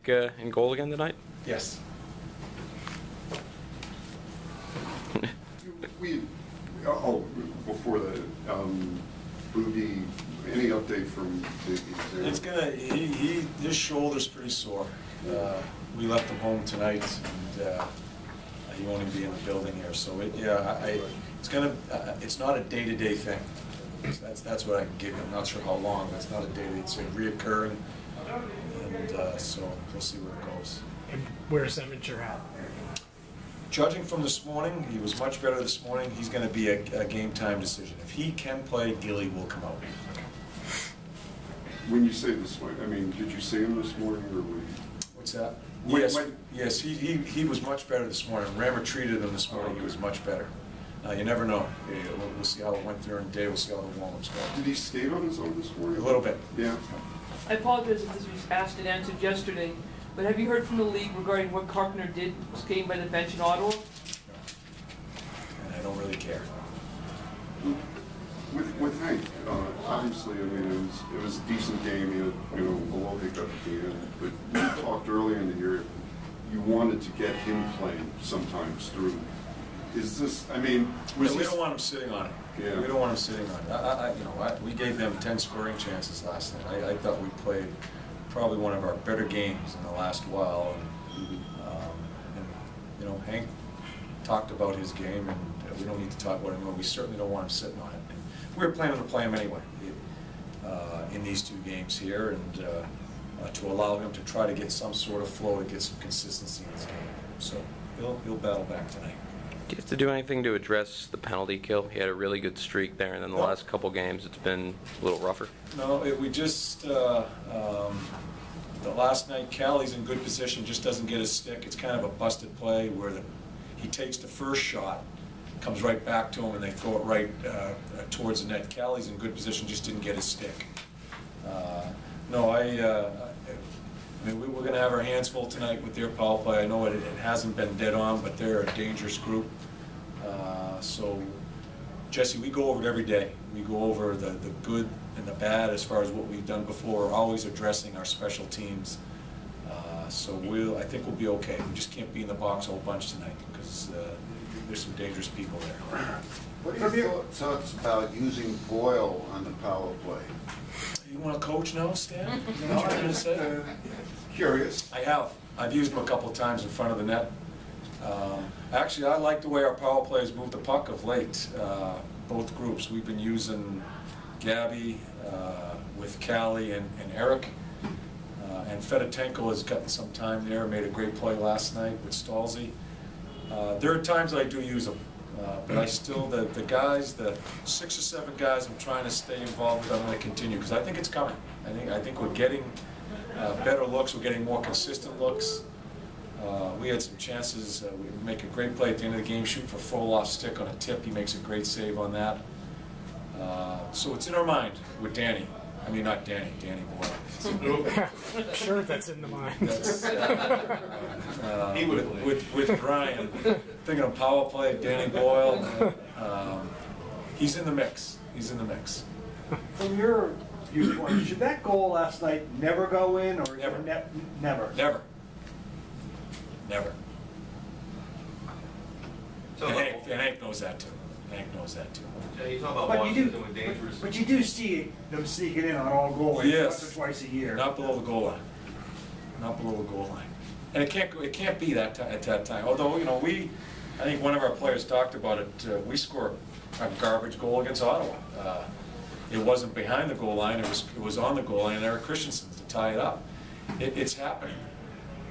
in goal again tonight? Yes. Before that, Boogie, any update from the It's gonna. His shoulder's pretty sore. We left him home tonight, and he won't even be in the building here. So it's gonna. It's not a day-to-day thing. That's what I can give you. I'm not sure how long, but it's not a day-to-day. It's reoccurring, and so we'll see where it goes. And where's Eminger at? Judging from this morning, he was much better this morning. He's going to be a game time decision. If he can play, Gilly will come out. When you say this morning, I mean, did you see him this morning, or were you? What's that? Yes, he was much better this morning. Rammer treated him this morning. He was much better. You never know. We'll see how it went during the day. We'll see how the warm-ups go. Did he skate on his own this morning? A little bit. Yeah. I apologize if this was asked and answered yesterday, but have you heard from the league regarding what Carpenter did skating by the bench in Ottawa? No. And I don't really care. With Hank, obviously, I mean, it was a decent game. He had, a low hiccup at the end. But you talked earlier in the year, you wanted to get him playing sometimes through. Is this? I mean, we don't want him sitting on it. Yeah. We don't want him sitting on it. We gave them 10 scoring chances last night. I thought we played probably one of our better games in the last while. And Hank talked about his game, and we don't need to talk about him. We certainly don't want him sitting on it. And we were planning to play him anyway in these 2 games here, and to allow him to try to get some sort of flow, to get some consistency in his game. So he'll battle back tonight. Do you have to do anything to address the penalty kill? He had a really good streak there, and then the last couple games it's been a little rougher. No, we just the last night, Callie's in good position, just doesn't get his stick. It's kind of a busted play where he takes the first shot, comes right back to him, and they throw it right towards the net. Callie's in good position, just didn't get his stick. No, I mean, we're going to have our hands full tonight with their power play. I know it hasn't been dead on, but they're a dangerous group. So, Jesse, we go over it every day. We go over the good and the bad as far as what we've done before. We're always addressing our special teams. So I think we'll be okay. We just can't be in the box a whole bunch tonight because there's some dangerous people there. What are your thoughts about using Boyle on the power play? You want to coach now, Stan? Is that what you're going to say? Curious. I have. I've used him a couple of times in front of the net. Actually, I like the way our power players move the puck of late. Both groups. We've been using Gabby with Callie and Eric. And Fedotenko has gotten some time there, made a great play last night with Stalzy. There are times that I do use them, but I still, the guys, the 6 or 7 guys I'm trying to stay involved with, I'm going to continue because I think it's coming. I think we're getting better looks, we're getting more consistent looks. We had some chances. We make a great play at the end of the game, shoot for full off stick on a tip. He makes a great save on that. So it's in our mind with Danny. I mean, not Danny, Danny Boyle. Sure, that's in the mind. That's, with Brian, thinking of power play, Danny Boyle. He's in the mix. He's in the mix. From your viewpoint, should that goal last night never go in, or Never. Never. Never. Never. So And Hank knows that too. Hank knows that too. you talk about But you Washington with dangerous. but you do see them sneaking in on all goals Yes. once or twice a year. Not below the goal line. Not below the goal line. And it can't be that at that time. Although I think one of our players talked about it. We scored a garbage goal against Ottawa. It wasn't behind the goal line. It was on the goal line. And Eric Christensen to tie it up. It's happening.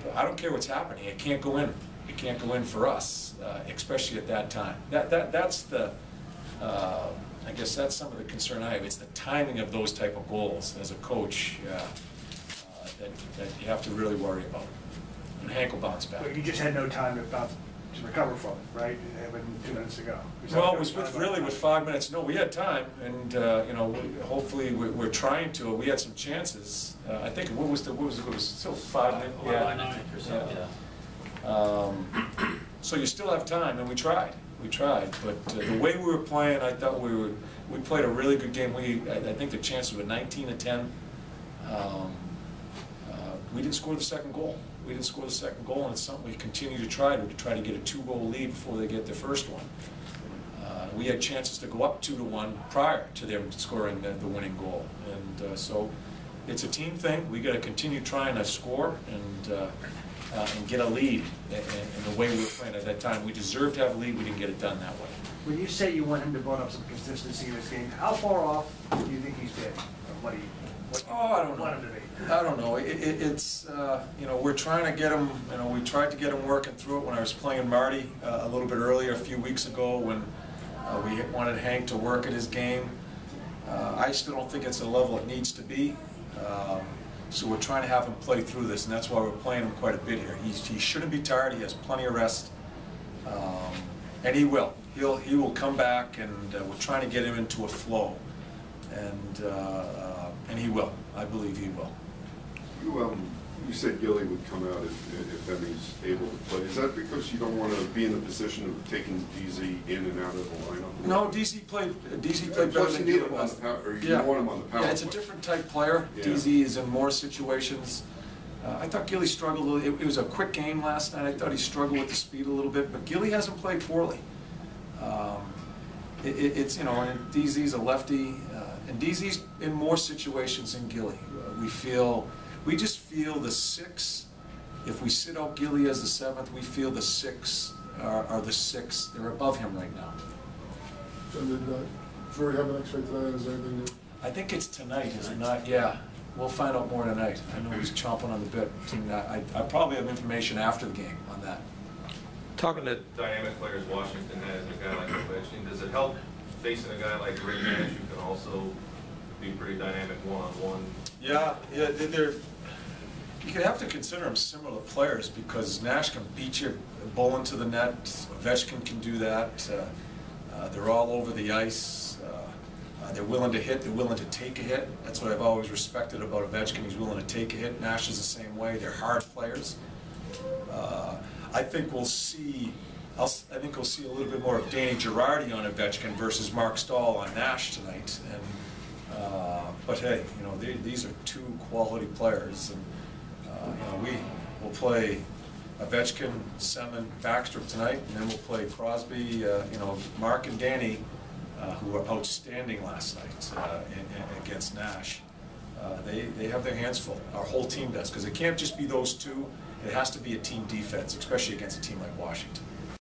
But I don't care what's happening. It can't go in. It can't go in for us, especially at that time. That's the. I guess that's some of the concern I have. It's the timing of those type of goals as a coach that you have to really worry about. And Hank will bounce back. But you just had no time to recover from it, right? Having 2 minutes to go. Well, it was with 5 minutes. No, we had time, and hopefully we're trying to. We had some chances. I think it was still 5 minutes. So you still have time, and we tried. But the way we were playing, I thought we played a really good game. I think the chances were 19 to 10. we didn't score the second goal. We didn't score the second goal, and it's something we continue to try to get a 2-goal lead before they get their first one. We had chances to go up 2-1 prior to them scoring the winning goal, and so it's a team thing. We got to continue trying to score and get a lead. And the way we were playing at that time, we deserved to have a lead. We didn't get it done that way. When you say you want him to build up some consistency in this game, how far off do you think he's been? What do you I don't want him to know. be? I don't know. It's you know, we're trying to get him. You know, we tried to get him working through it when I was playing Marty a little bit earlier, a few weeks ago, when we wanted Hank to work at his game. I still don't think it's the level it needs to be. So we're trying to have him play through this, and that's why we're playing him quite a bit here. He shouldn't be tired. He has plenty of rest, and he will. He will come back, and we're trying to get him into a flow, and he will. I believe he will. You said Gilly would come out if Emmy's able to play. Is that because you don't want to be in the position of taking DZ in and out of the lineup? No, DZ played better Plus than you need Gilly him on was. the power, or you want him on the power Yeah, it's a play. different type player. Yeah. DZ is in more situations. I thought Gilly struggled a little. It was a quick game last night. I thought he struggled with the speed a little bit, but Gilly hasn't played poorly. It's, you know, and DZ's a lefty, and DZ's in more situations than Gilly. We just feel the 6. If we sit out Gilly as the 7th, we feel the 6 are the 6. They're above him right now. So did Drury have an X-ray today? Is there anything new? I think it's tonight, is it not? Yeah, we'll find out more tonight. I know he's chomping on the bit. I probably have information after the game on that. Talking to Dynamic players Washington has, and a guy like Ovechkin, does it help facing a guy like Rick Nash who can also be pretty dynamic one-on-one? Yeah, you have to consider them similar players, because Nash can beat you, bowl into the net. Ovechkin can do that. They're all over the ice. They're willing to hit. They're willing to take a hit. That's what I've always respected about Ovechkin. He's willing to take a hit. Nash is the same way. They're hard players. I think we'll see. I think we'll see a little bit more of Danny Girardi on Ovechkin versus Mark Stahl on Nash tonight. And but hey, you know, these are 2 quality players, and you know, we will play Ovechkin, Semin, Backstrom tonight, and then we'll play Crosby, you know, Mark and Danny, who were outstanding last night against Nash. They have their hands full. Our whole team does, because it can't just be those 2. It has to be a team defense, especially against a team like Washington.